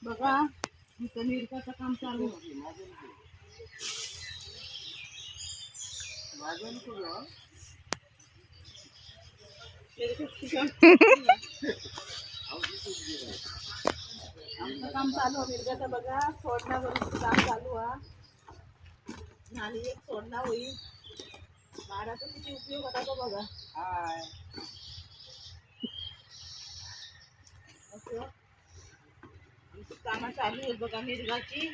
बघा इथं मिरच्याचं काम चालू आहे. आमचं काम चालू आहे मिरच्याचं. बघा सोडण्यावरून काम चालू आहे आणि एक सोडणा होईल. माडाचा किती उपयोग होता तो बघा. असं आमची कामं चालू आहेत बघा मिरगाची.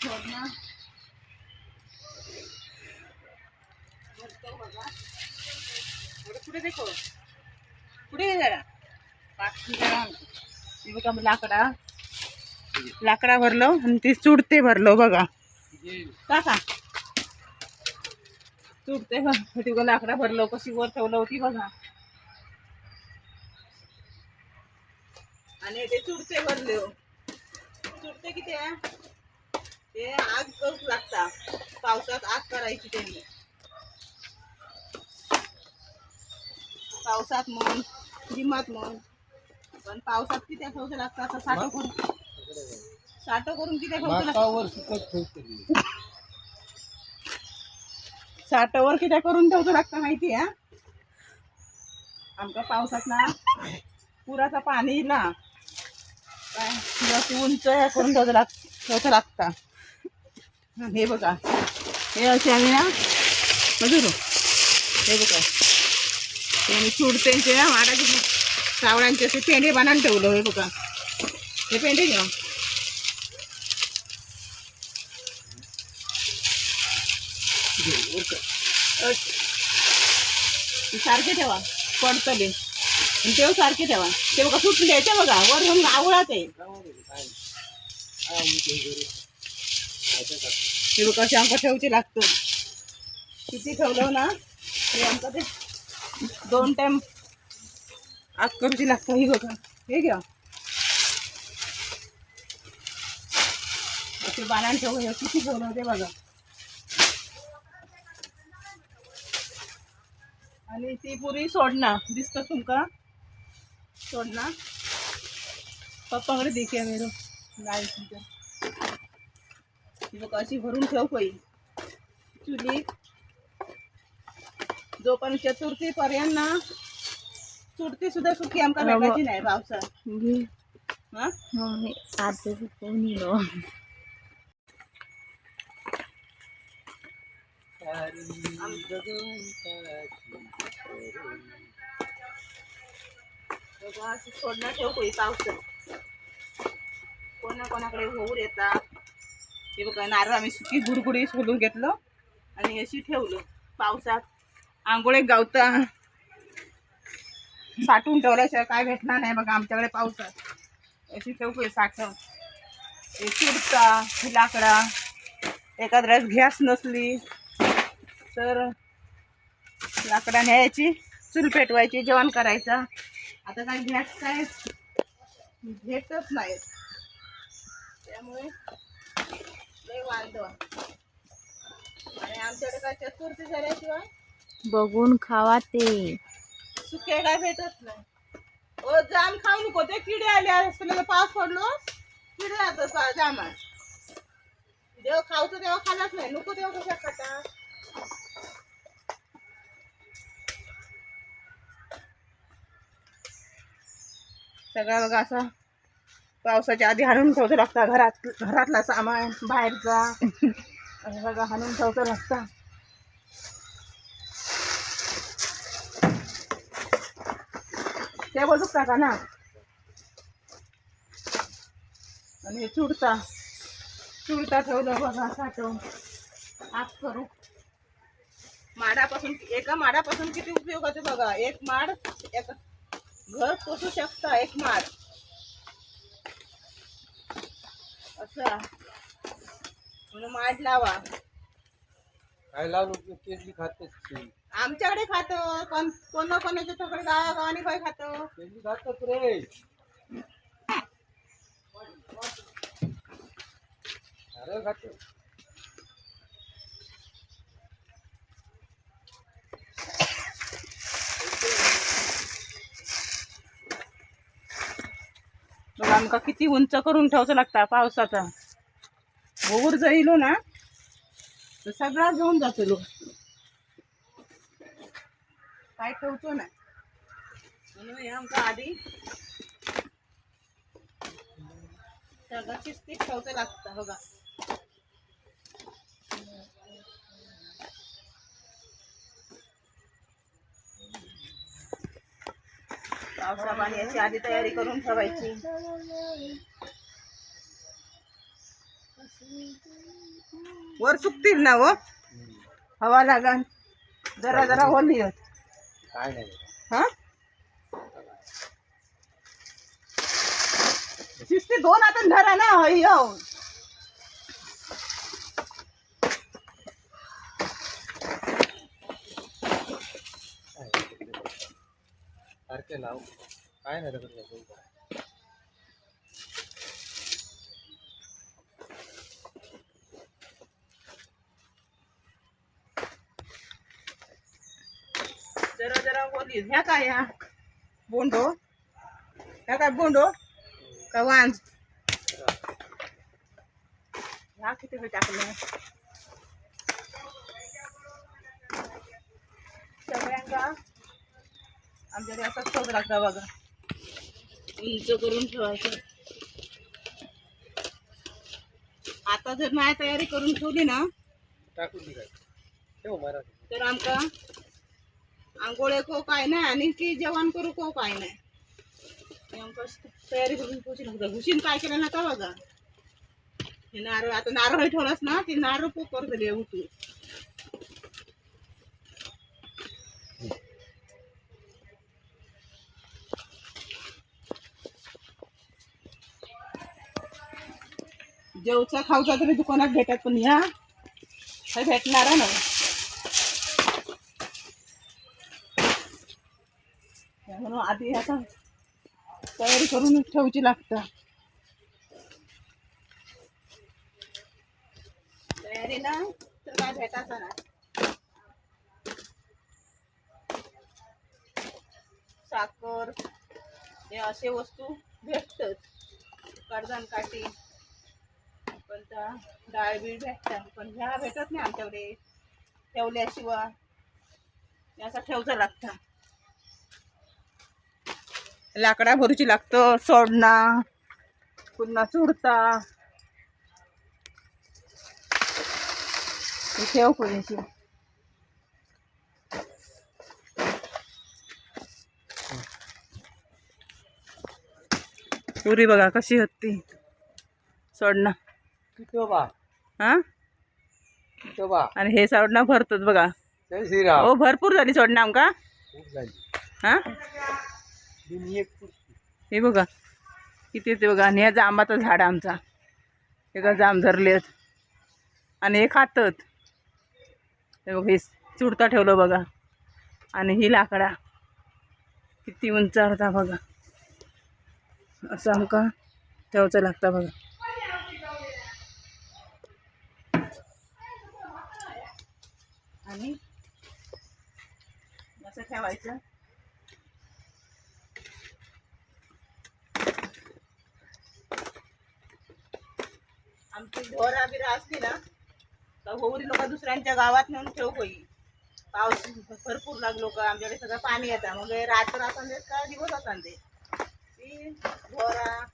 सोडणं बघा पुढे देखो पुढे जरा पाठी जरा हे बघा लाकडा भरलो आणि ती चुडते भरलो बघा काका चुडते बघा लाकडा भरलो कशी वर ठेवलं होती बघा आणि ते चुडते भरले चुडते किती आहे ते आग करू लागता पावसात आग करायची त्यांनी पावसात म्हण जिमात म्हण पण पावसात किती ठेवचं लागतं असं साठो करून किती ठेवचं लागतं साठवर किती करून ठेवचं लागतं माहिती आहे आमच्या पावसात ना पुराचा पाणी ना काय उंच करून ठेवचं लागतं हे बघा हे असे आम्ही ना मजूर हे बघा ते चुडते माडाचे सावळ्यांचे असे पेंडे बनवून ठेवलं हे बघा हे पेंडे घ्या सारखे ठेवा पडतले आणि तेव्हा सारखे ठेवा ते बघा सुटून द्यायचे बघा वर घेऊन आवळात आहे ते बघा असे आमका ठेवचे लागतं किती ठेवलं ना ते आमका ते 2 टाइम आग करूची लागतं ही बघा हे घ्या असे बाणान ठेवलं किती ठेवलं होते बघा आणि ती पुरी सोडणार दिसतं तुमका सोडणार पप्पाकडे देखील मेरो नाही ती बघा अशी भरून ठेव पाहिजे चुली जो पण चतुर्थी पर्यंत ना चुडती सुद्धा सुखी आमका भेटायची नाही पावसात सोडणं ठेव पाहिजे पावसात कोणाकोणाकडे होऊन येतात हे बघा नारळ आम्ही सुकी गुडगुडी सोलून घेतलं आणि अशी ठेवलं पावसात आंघोळीत गावता साठवून ठेवल्याशिवाय काय भेटणार नाही बघा आमच्याकडे पावसात अशी ठेवू साठवून हे चुडता ही लाकडा एखाद वेळेस गॅस नसली तर लाकडा न्यायची चूल पेटवायची जेवण करायचं आता काय गॅस काय भेटत नाही त्यामुळे लय वांद आणि आमच्याकडे काय चतुर्थी झाल्याशिवाय बघून खावा ते सुके काय भेटत नाही ओ जाम खाऊ नको ते किडे आले असले पाऊस पडलो किडे राहतात जामा जेव्हा खाऊचं तेव्हा खालाच नाही नको तेव्हा कशा खाता सगळं बघा असं पावसाच्या आधी हाणून ठेवतं लागतं घरातला सामान बाहेरचा आणि बघा हाणून ठेवतं लागतं ते बोलू टाका ना आणि हे चुडता ठेवलं बघा साठवून आग करू माडापासून एका माडापासून किती उपयोग होते बघा एक माड एक घर पोसू शकता एक माड असं म्हणून माड लावा काय लावलं केळी खात आमच्याकडे खातो पण कोणाच्या सगळे गावागावाने काय खातो केळी खातात रे अरे खातो आमका किती उंच करून ठेवचं लागता पावसाचा. भोवर जाईलो ना तर सगळा घेऊन जातलो, काय ठेवतो ना. म्हणून हे आमका आधी सगळं शिस्तीत ठेवचं लागतं बघा. पावसा पाण्याची आधी तयारी करून ठेवायची. वर सुकतील ना हो, हवा लागन जरा जरा ओली होत. काय नाही हा शिस्ती दोन हातात धरा ना. अय्यो सारखे लाव, काय नाही दगड घ्यायचं. जरा जरा ओली. ह्या काय ह्या बोंडो, ह्या काय बोंडो का वांज, ह्या किती वेळ टाकलं सगळ्यांका. आमच्याकडे असंच ठेवत लागतं बघा, उंच करून ठेवायचं. आता जर नाही तयारी करून ठेवली ना टाकून दे काय ठेव मराठी. तर आमका आंघोळे को काय नाही आणि की जेवण करू को काय नाही. आमका तयारी करून ठेवची लागतं. घुशीन काय केलं ना का बघा, हे नारळ, आता नारळ ठेवलास ना ती नारळ पोकर झाली उठू. जेवचा खाऊचा तरी दुकानात भेटत, पण ह्या हे भेटणार नाही. म्हणून आधी आता तयारी करून ठेवची लागतं. तयारी ना तर काय भेटायचं ना. साखर हे असे वस्तू भेटतात, कडधान काठी, पण त्या डाळ बीळ भेटतात, पण ह्या भेटत नाही आमच्याकडे. ठेवल्याशिवाय हे असं ठेवचं लागतं. लाकडा भरूची लागतं, सोडणा पुन्हा चुडता ठेव कोणाची. पुरी बघा कशी होती सोडणा. किटोबा हा किटोबा आणि हे सोडणा भरतात बघा. जय श्रीराम. हो भरपूर झाली सोडणा आमका. खूप झाली. हा दिनी एक पुरती. हे बघा किती येते बघा. आणि हे जांबाचं झाड आमचा, हे का जांब धरलेत आणि हे खातात. हे बघा हे चुडता ठेवलं बघा. आणि ही लाकडा किती उंच होता बघा. असं आमका ठेवचं लागतं बघा. आणि असं ठेवायचं. आमची ढोरा बिरा असली ना तर होरी लोक दुसऱ्यांच्या गावात नेऊन ठेवू होई. पाऊस भरपूर लागलो का आमच्याकडे सगळं पाणी येतं. मग रात्र असन दे का दिवस असन दे ती ढोरा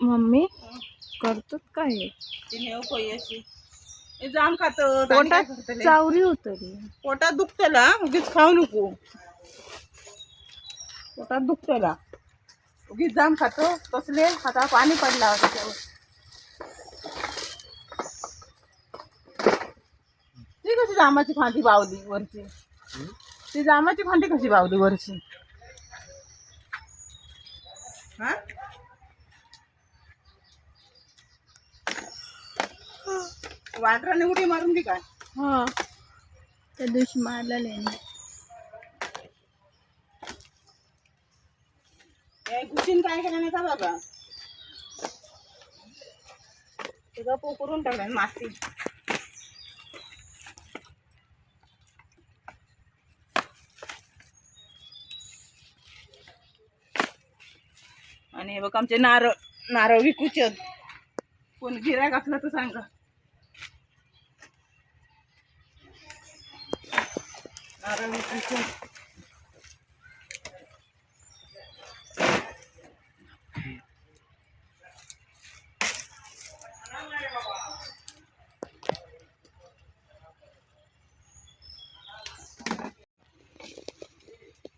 मम्मी करतात काय? ती नेऊ होई अशी. हे जाम खात पोटात चावरी उतरली. पोटात दुखतेला उगीच खाऊ नको. पोटात दुखतेला उगीच जाम खातो कसले. आता पाणी पडला त्याच्यावर. ती कशी जामाची फांदी बावली वरची, ती जामाची फांदी कशी बावली वरची. हा वाटराने उडी मारून ती काय. हा त्या दिवशी मारलेले. घुशीन काय केलं नाही का बघा, सगळं पोकरून टाकलं माती. आणि हे बघ आमचे नारळ नारळ विकूचे कोण गिऱ्हाईक असलं तर सांगा. नारळ विकूचे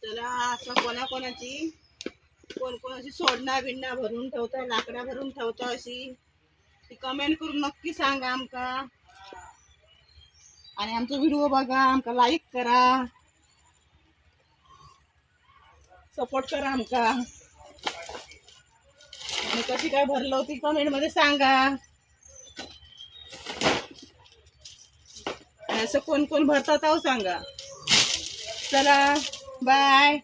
चला असं कोणाकोणाची कोण कोणाची सोडणा बिडणा भरून ठेवता लाकडा भरून ठेवता अशी ती कमेंट करून नक्की सांगा आमका. आणि आमचा व्हिडिओ बघा आमका लाईक करा सपोर्ट करा आमका. आणि कशी काय भरलं ती कमेंट मध्ये सांगा. आणि असं कोण कोण भरतात आहो सांगा. चला बाय.